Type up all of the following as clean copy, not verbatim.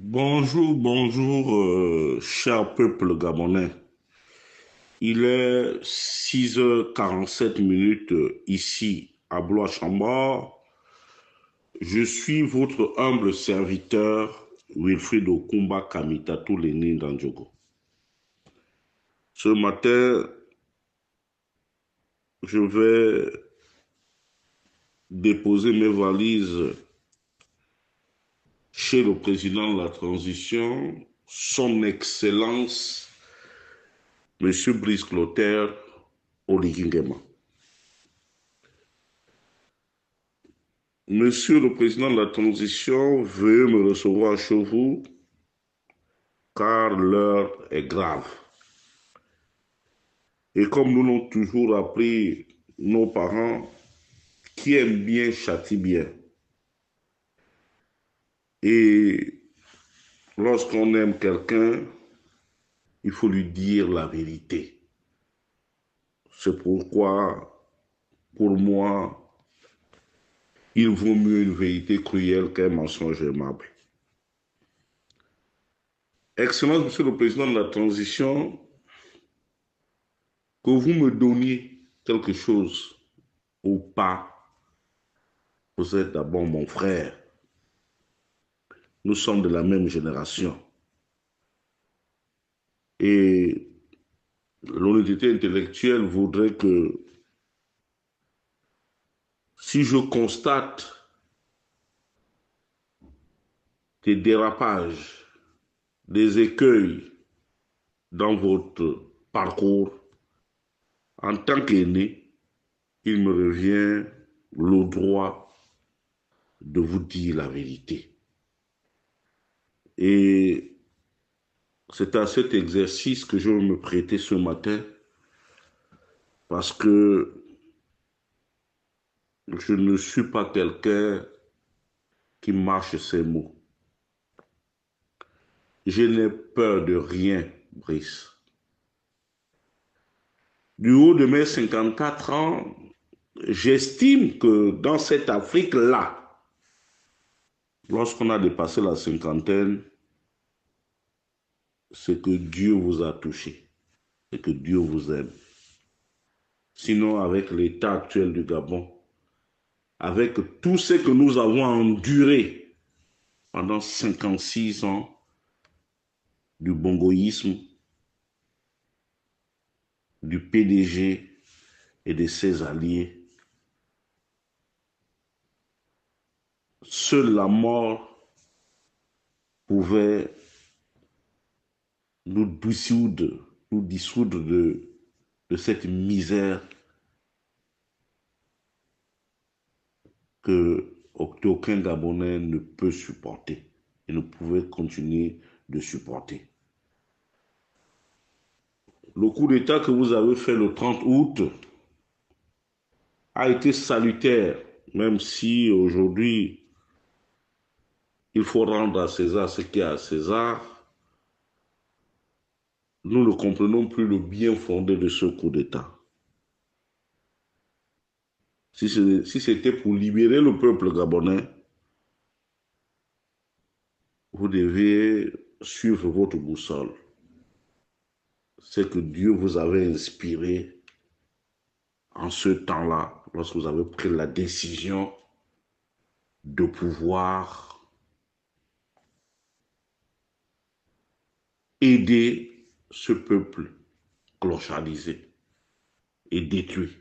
Bonjour, bonjour, cher peuple gabonais. Il est 6h47 ici à Blois-Chambord. Je suis votre humble serviteur, Wilfried Okumba Kamitatou Leni Ndandjogo. Ce matin, je vais déposer mes valises chez le président de la transition, son Excellence, Monsieur Brice Clotaire Oligui Nguema. Monsieur le président de la transition, veuillez me recevoir chez vous, car l'heure est grave. Et comme nous l'ont toujours appris nos parents, qui aime bien châtie bien. Et lorsqu'on aime quelqu'un, il faut lui dire la vérité. C'est pourquoi, pour moi, il vaut mieux une vérité cruelle qu'un mensonge aimable. Excellence, Monsieur le Président de la Transition, que vous me donniez quelque chose ou pas, vous êtes d'abord mon frère. Nous sommes de la même génération. Et l'honnêteté intellectuelle voudrait que si je constate des dérapages, des écueils dans votre parcours, en tant qu'aîné, il me revient le droit de vous dire la vérité. Et c'est à cet exercice que je veux me prêter ce matin, parce que je ne suis pas quelqu'un qui marche ses mots. Je n'ai peur de rien, Brice. Du haut de mes 54 ans, j'estime que dans cette Afrique-là, lorsqu'on a dépassé la cinquantaine, c'est que Dieu vous a touché, c'est que Dieu vous aime. Sinon, avec l'état actuel du Gabon, avec tout ce que nous avons enduré pendant 56 ans du bongoïsme, du PDG et de ses alliés, seule la mort pouvait nous dissoudre de cette misère qu'aucun Gabonais ne peut supporter et ne pouvait continuer de supporter. Le coup d'État que vous avez fait le 30 août a été salutaire, même si aujourd'hui, il faut rendre à César ce qui est à César. Nous ne comprenons plus le bien fondé de ce coup d'État. Si c'était pour libérer le peuple gabonais, vous devez suivre votre boussole. C'est que Dieu vous avait inspiré en ce temps-là, lorsque vous avez pris la décision de pouvoir aider ce peuple clochardisé et détruit.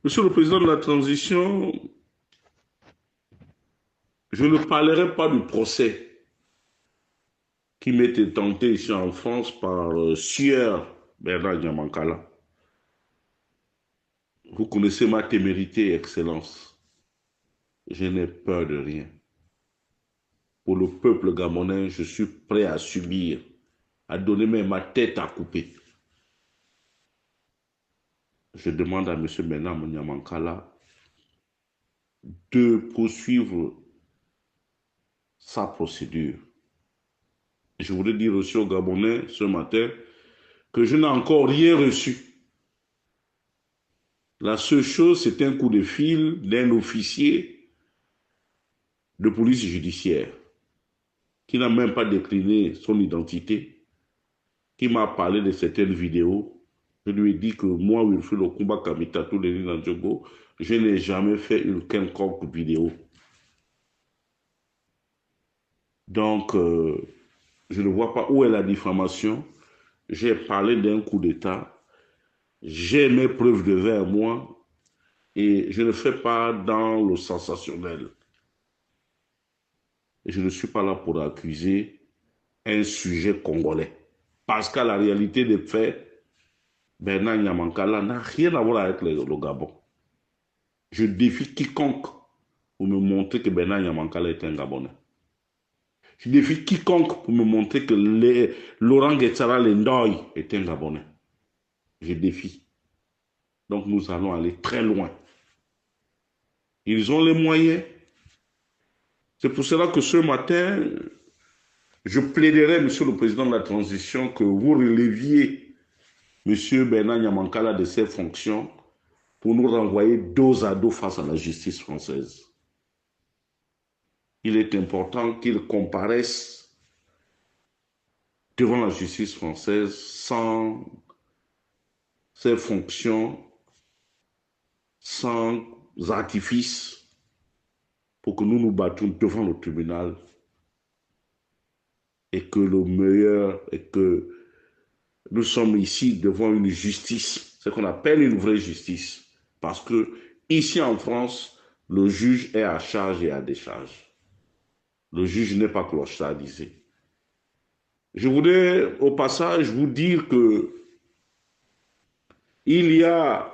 Monsieur le Président de la Transition, je ne parlerai pas du procès qui m'était tenté ici en France par Sieur Bernard Niamankala. Vous connaissez ma témérité, Excellence. Je n'ai peur de rien. Pour le peuple gabonais, je suis prêt à subir, à donner même ma tête à couper. Je demande à M. Bernard Niamankala de poursuivre sa procédure. Je voudrais dire aussi aux Gabonais ce matin que je n'ai encore rien reçu. La seule chose, c'est un coup de fil d'un officier de police judiciaire. qui n'a même pas décliné son identité, qui m'a parlé de certaines vidéos. Je lui ai dit que moi, Wilfried Okumba Kamitatou Denis Nandjogo, je n'ai jamais fait une quelconque vidéo. Donc, je ne vois pas où est la diffamation. J'ai parlé d'un coup d'État. J'ai mes preuves devant moi et je ne fais pas dans le sensationnel. Et je ne suis pas là pour accuser un sujet congolais. Parce qu'à la réalité des faits, Bernard Nyamankala n'a rien à voir avec le Gabon. Je défie quiconque pour me montrer que Bernard Nyamankala est un Gabonais. Je défie quiconque pour me montrer que Laurent Guetsara Lendoy est un Gabonais. Je défie. Donc nous allons aller très loin. Ils ont les moyens. C'est pour cela que ce matin, je plaiderai, Monsieur le Président de la Transition, que vous releviez Monsieur Bernard Nyamankala de ses fonctions pour nous renvoyer dos à dos face à la justice française. Il est important qu'il comparaisse devant la justice française sans ses fonctions, sans artifice, pour que nous nous battions devant le tribunal et que le meilleur est que nous sommes ici devant une justice, ce qu'on appelle une vraie justice. Parce que ici en France, le juge est à charge et à décharge. Le juge n'est pas clochardisé. Je voudrais au passage vous dire que il y a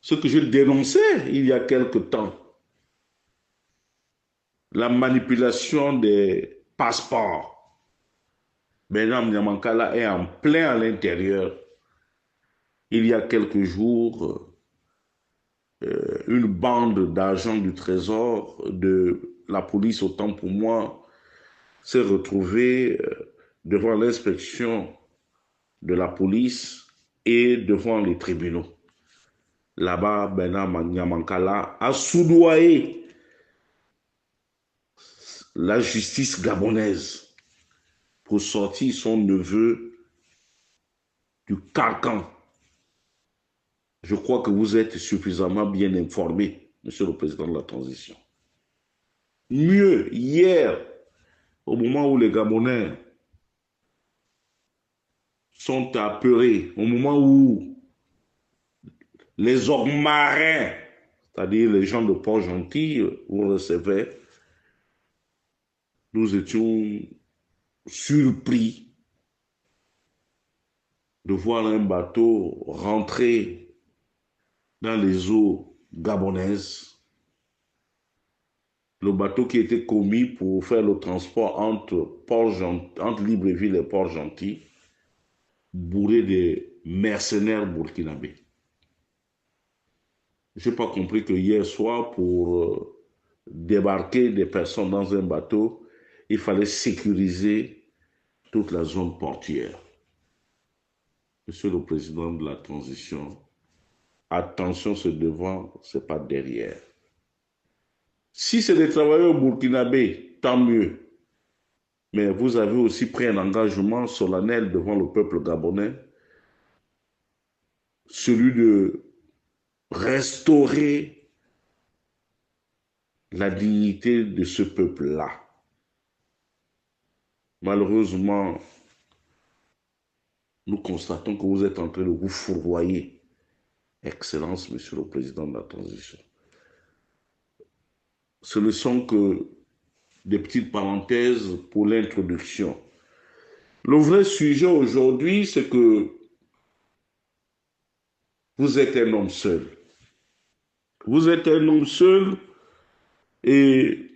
ce que je dénonçais il y a quelque temps, la manipulation des passeports. Bernard Nyamankala est en plein à l'intérieur. Il y a quelques jours, une bande d'agents du Trésor, de la police autant pour moi, s'est retrouvée devant l'inspection de la police et devant les tribunaux. Là-bas, Bernard Nyamankala a soudoyé la justice gabonaise pour sortir son neveu du carcan. Je crois que vous êtes suffisamment bien informé, Monsieur le Président de la Transition. Mieux, hier, au moment où les Gabonais sont apeurés, au moment où les orgues marins, c'est-à-dire les gens de Port-Gentil, vous recevaient, nous étions surpris de voir un bateau rentrer dans les eaux gabonaises. Le bateau qui était commis pour faire le transport entre Libreville et Port-Gentil, bourré de mercenaires burkinabés. Je n'ai pas compris que hier soir, pour débarquer des personnes dans un bateau, il fallait sécuriser toute la zone portuaire. Monsieur le Président de la Transition, attention, c'est devant, c'est pas derrière. Si c'est des travailleurs burkinabés, tant mieux. Mais vous avez aussi pris un engagement solennel devant le peuple gabonais, celui de restaurer la dignité de ce peuple-là. Malheureusement, nous constatons que vous êtes en train de vous fourvoyer. Excellence, Monsieur le Président de la Transition. Ce ne sont que des petites parenthèses pour l'introduction. Le vrai sujet aujourd'hui, c'est que vous êtes un homme seul. Vous êtes un homme seul et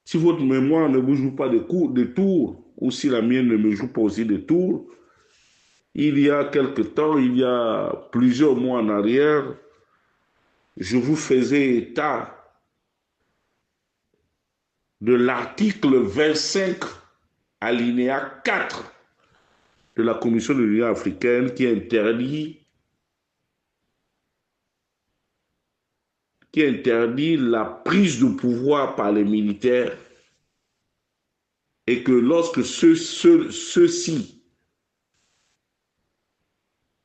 si votre mémoire ne vous joue pas de tours, ou si la mienne ne me joue pas aussi de tours, il y a quelque temps, il y a plusieurs mois en arrière, je vous faisais état de l'article 25, alinéa 4 de la Commission de l'Union africaine qui interdit la prise de pouvoir par les militaires et que lorsque ceux-ci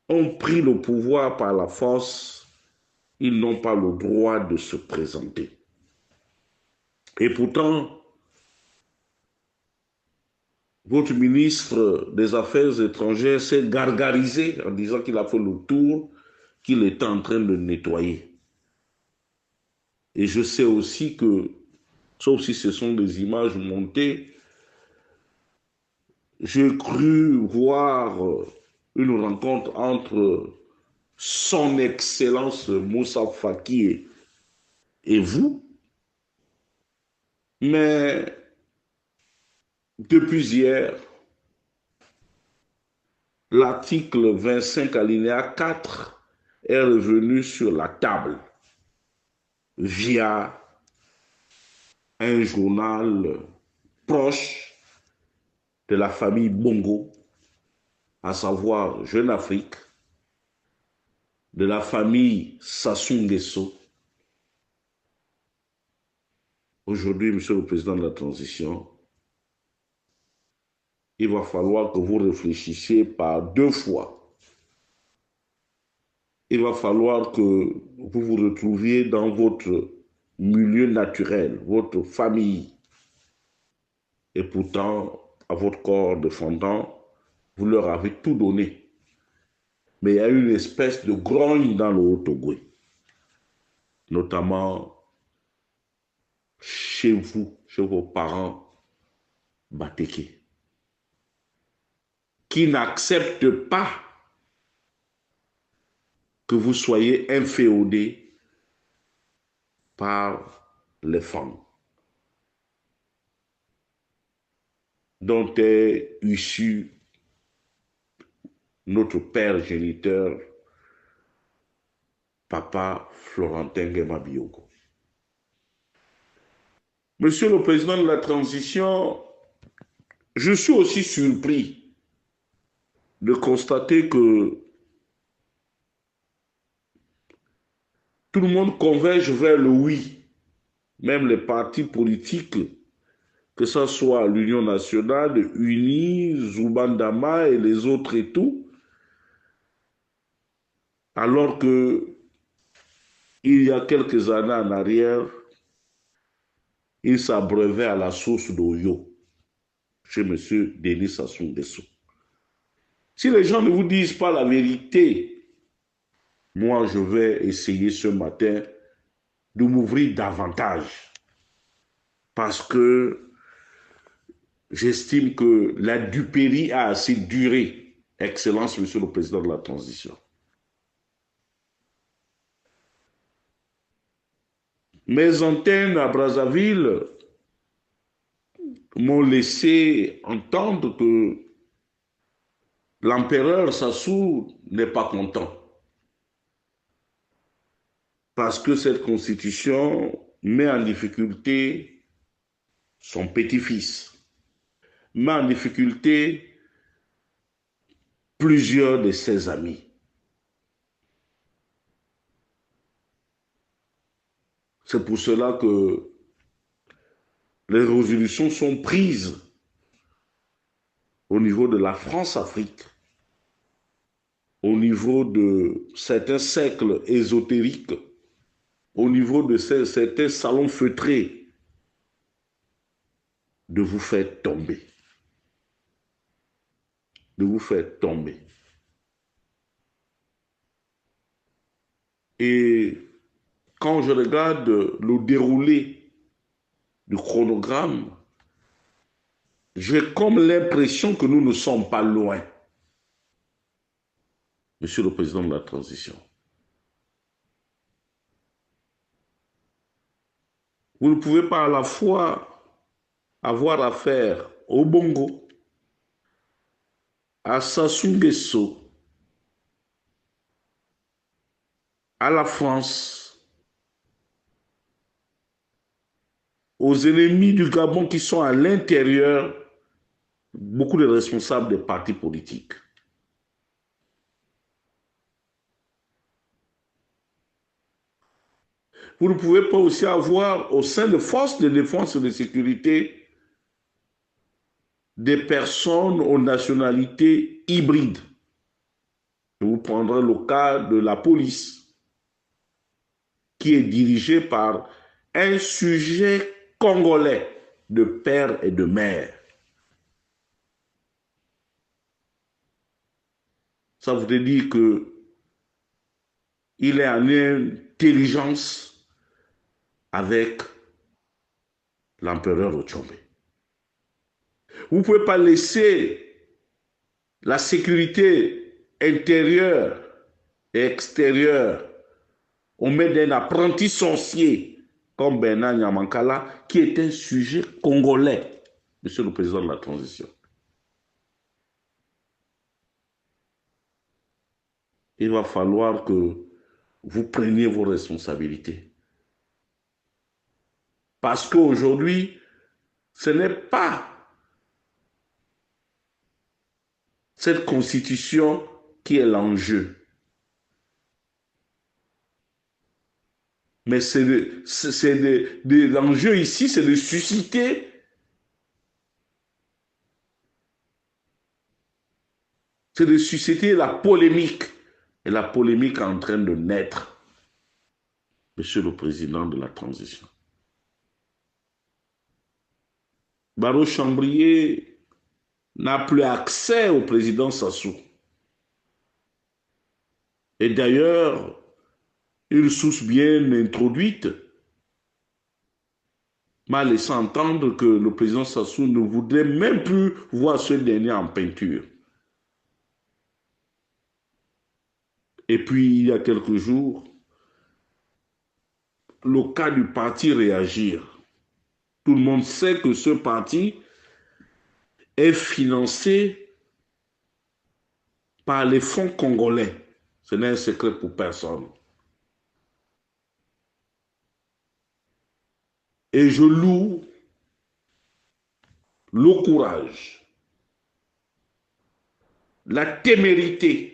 ont pris le pouvoir par la force, ils n'ont pas le droit de se présenter. Et pourtant, votre ministre des Affaires étrangères s'est gargarisé en disant qu'il a fait le tour, qu'il était en train de nettoyer. Et je sais aussi que, sauf si ce sont des images montées, j'ai cru voir une rencontre entre son Excellence Moussa Faki et vous, mais depuis hier, l'article 25 alinéa 4 est revenu sur la table via un journal proche de la famille Bongo, à savoir Jeune Afrique, de la famille Sassou Nguesso. Aujourd'hui, Monsieur le Président de la Transition, il va falloir que vous réfléchissiez par deux fois. Il va falloir que vous vous retrouviez dans votre milieu naturel, votre famille. Et pourtant, à votre corps défendant, vous leur avez tout donné. Mais il y a une espèce de grogne dans le Haut-Ogooué, notamment chez vous, chez vos parents Batéké, qui n'acceptent pas que vous soyez inféodés par les femmes dont est issu notre père géniteur, Papa Florentin Nguema Bioko. Monsieur le Président de la Transition, je suis aussi surpris de constater que tout le monde converge vers le oui, même les partis politiques, que ce soit l'Union nationale, UNI, Zubandama et les autres et tout, alors que il y a quelques années en arrière, ils s'abreuvaient à la sauce d'Oyo chez M. Denis Sassou Nguesso. Si les gens ne vous disent pas la vérité, moi je vais essayer ce matin de m'ouvrir davantage parce que j'estime que la dupérie a assez duré, Excellence, Monsieur le Président de la Transition. Mes antennes à Brazzaville m'ont laissé entendre que l'empereur Sassou n'est pas content. Parce que cette constitution met en difficulté son petit-fils, met en difficulté plusieurs de ses amis. C'est pour cela que les résolutions sont prises au niveau de la France-Afrique, au niveau de certains cercles ésotériques, au niveau de certains salons feutrés, de vous faire tomber. De vous faire tomber. Et quand je regarde le déroulé du chronogramme, j'ai comme l'impression que nous ne sommes pas loin, Monsieur le Président de la Transition. Vous ne pouvez pas à la fois avoir affaire au Bongo, à Sassou Nguesso, à la France, aux ennemis du Gabon qui sont à l'intérieur, beaucoup de responsables des partis politiques. Vous ne pouvez pas aussi avoir au sein des forces de défense et de sécurité des personnes aux nationalités hybrides. Je vous prendrai le cas de la police, qui est dirigée par un sujet congolais de père et de mère. Ça voudrait dire que il est en intelligence avec l'empereur Ochombe. Vous ne pouvez pas laisser la sécurité intérieure et extérieure aux mains d'un apprenti sorcier comme Bernard Nyamankala, qui est un sujet congolais, monsieur le président de la transition. Il va falloir que vous preniez vos responsabilités. Parce qu'aujourd'hui, ce n'est pas cette constitution qui est l'enjeu. Mais l'enjeu ici, c'est de susciter la polémique. Et la polémique est en train de naître, monsieur le président de la transition. Barreau Chambrier n'a plus accès au président Sassou. Et d'ailleurs, une source bien introduite m'a laissé entendre que le président Sassou ne voudrait même plus voir ce dernier en peinture. Et puis, il y a quelques jours, le cas du parti Réagir. Tout le monde sait que ce parti est financé par les fonds congolais. Ce n'est un secret pour personne. Et je loue le courage, la témérité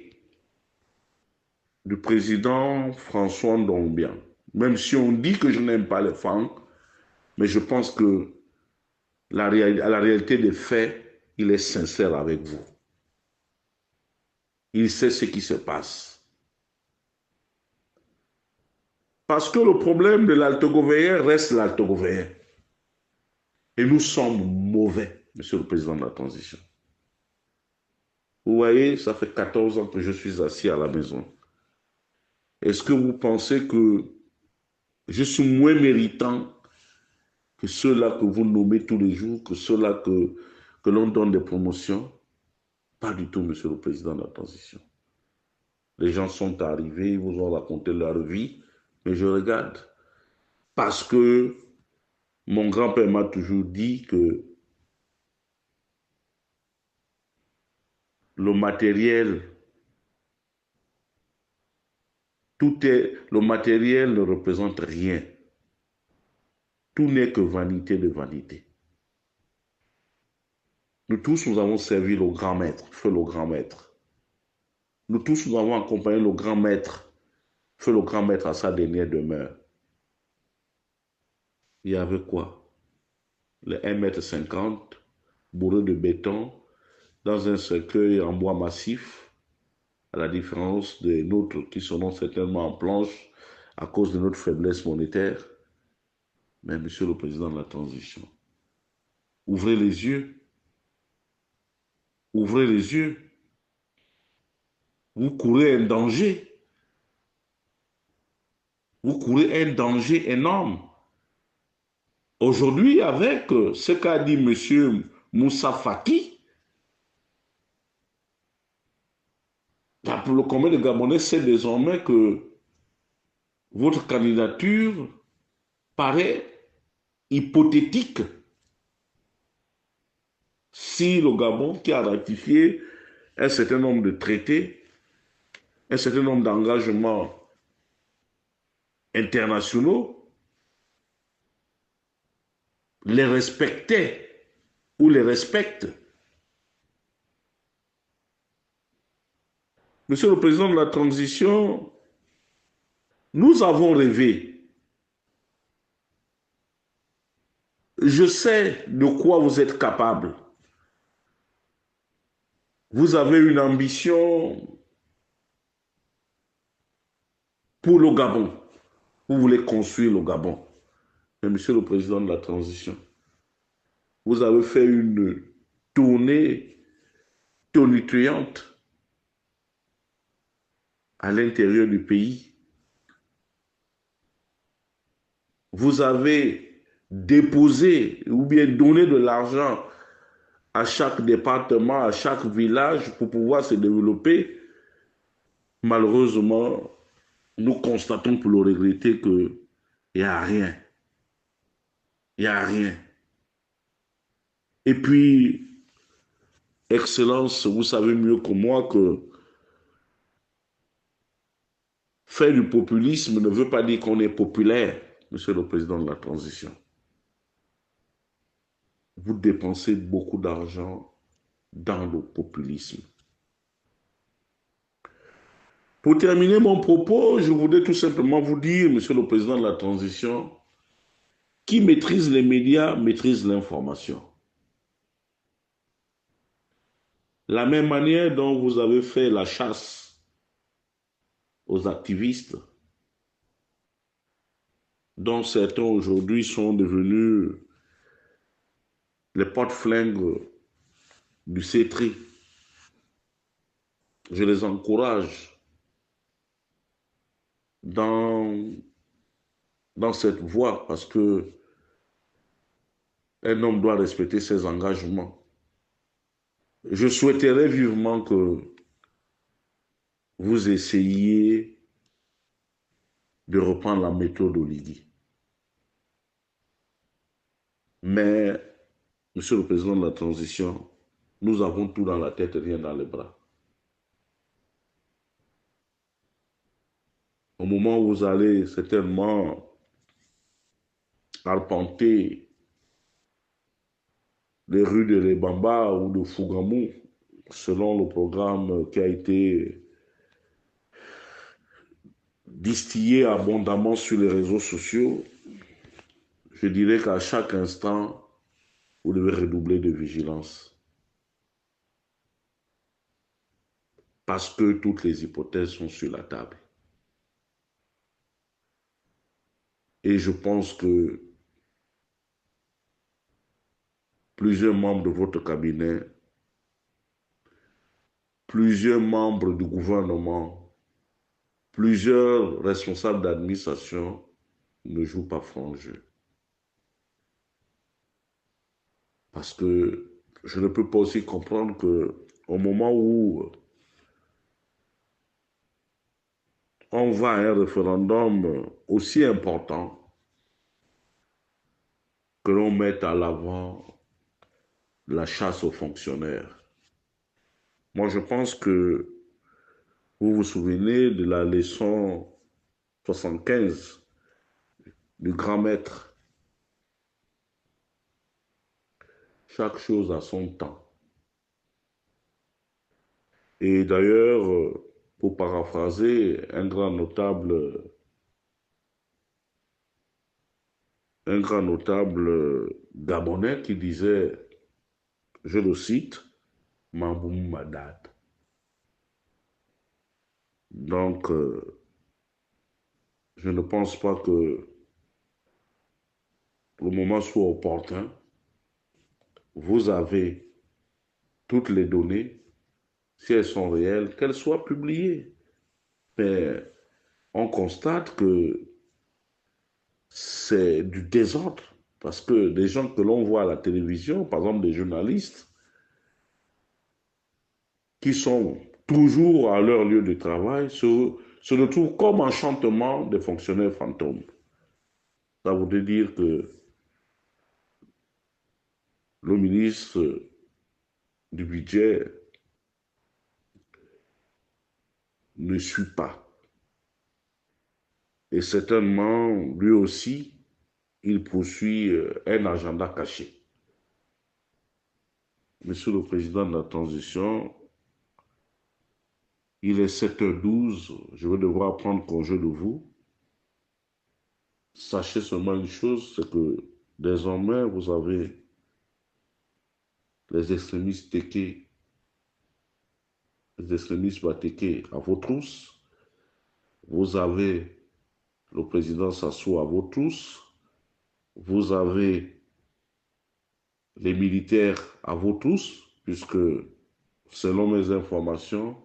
du président François Ndongbian. Même si on dit que je n'aime pas les femmes, mais je pense que à la réalité des faits, il est sincère avec vous. Il sait ce qui se passe. Parce que le problème de l'altogovéen reste l'altogovéen. Et nous sommes mauvais, monsieur le président de la transition. Vous voyez, ça fait 14 ans que je suis assis à la maison. Est-ce que vous pensez que je suis moins méritant que ceux-là que vous nommez tous les jours, que ceux-là que l'on donne des promotions? Pas du tout, monsieur le président de la transition. Les gens sont arrivés, ils vous ont raconté leur vie, mais je regarde. Parce que mon grand-père m'a toujours dit que le matériel, le matériel ne représente rien. Tout n'est que vanité de vanité. Nous tous, nous avons servi le grand maître, feu le grand maître. Nous tous, nous avons accompagné le grand maître, feu le grand maître à sa dernière demeure. Il y avait quoi? Le 1,50 m, bourré de béton, dans un cercueil en bois massif, à la différence des nôtres qui seront certainement en planche à cause de notre faiblesse monétaire. Mais monsieur le président de la transition, ouvrez les yeux. Ouvrez les yeux. Vous courez un danger. Vous courez un danger énorme. Aujourd'hui, avec ce qu'a dit M. Moussa Faki, le commun des Gabonais sait désormais que votre candidature paraît hypothétique si le Gabon, qui a ratifié un certain nombre de traités, un certain nombre d'engagements internationaux, les respectait ou les respecte. Monsieur le président de la transition, nous avons rêvé. Je sais de quoi vous êtes capable. Vous avez une ambition pour le Gabon. Vous voulez construire le Gabon. Mais Monsieur le Président de la Transition, vous avez fait une tournée tonitruante à l'intérieur du pays. Vous avez déposé ou bien donné de l'argent à chaque département, à chaque village pour pouvoir se développer. Malheureusement, nous constatons pour le regretter qu'il n'y a rien. Il n'y a rien. Et puis, Excellence, vous savez mieux que moi que faire du populisme ne veut pas dire qu'on est populaire, Monsieur le Président de la Transition. Vous dépensez beaucoup d'argent dans le populisme. Pour terminer mon propos, je voudrais tout simplement vous dire, Monsieur le Président de la Transition, qui maîtrise les médias maîtrise l'information. La même manière dont vous avez fait la chasse aux activistes, dont certains aujourd'hui sont devenus les porte-flingues du CETRI. Je les encourage dans cette voie parce que un homme doit respecter ses engagements. Je souhaiterais vivement que vous essayiez de reprendre la méthode Oligui. Mais, Monsieur le Président de la Transition, nous avons tout dans la tête et rien dans les bras. Au moment où vous allez certainement arpenter les rues de Lebamba ou de Fougamou, selon le programme qui a été distillé abondamment sur les réseaux sociaux, je dirais qu'à chaque instant, vous devez redoubler de vigilance. Parce que toutes les hypothèses sont sur la table. Et je pense que plusieurs membres de votre cabinet, plusieurs membres du gouvernement, plusieurs responsables d'administration ne jouent pas franc jeu. Parce que je ne peux pas aussi comprendre qu'au moment où on va à un référendum aussi important, que l'on mette à l'avant la chasse aux fonctionnaires. Moi, je pense que vous vous souvenez de la leçon 75 du grand maître. Chaque chose a son temps. Et d'ailleurs, pour paraphraser un grand notable gabonais qui disait, je le cite, Mamboum Madad. Donc, je ne pense pas que le moment soit opportun. Vous avez toutes les données, si elles sont réelles, qu'elles soient publiées. Mais on constate que c'est du désordre, parce que des gens que l'on voit à la télévision, par exemple des journalistes, qui sont toujours à leur lieu de travail, se retrouvent comme enchantement des fonctionnaires fantômes. Ça voudrait dire que le ministre du budget ne suit pas. Et certainement, lui aussi, il poursuit un agenda caché. Monsieur le Président de la Transition, il est 7h12, je vais devoir prendre congé de vous. Sachez seulement une chose, c'est que désormais, vous avez les extrémistes téqués les extrémistes Bateke à vos trousses. Vous avez le président Sassou à vos trousses. Vous avez les militaires à vos trousses, puisque selon mes informations,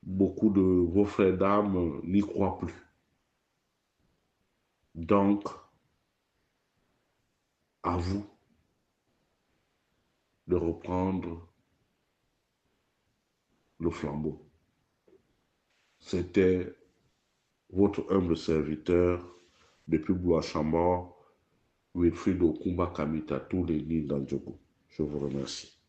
beaucoup de vos frères d'armes n'y croient plus. Donc, à vous de reprendre le flambeau. C'était votre humble serviteur depuis Bois-Chambord, Wilfried Okumba Kamita, tous les nids d'Andjogo. Je vous remercie.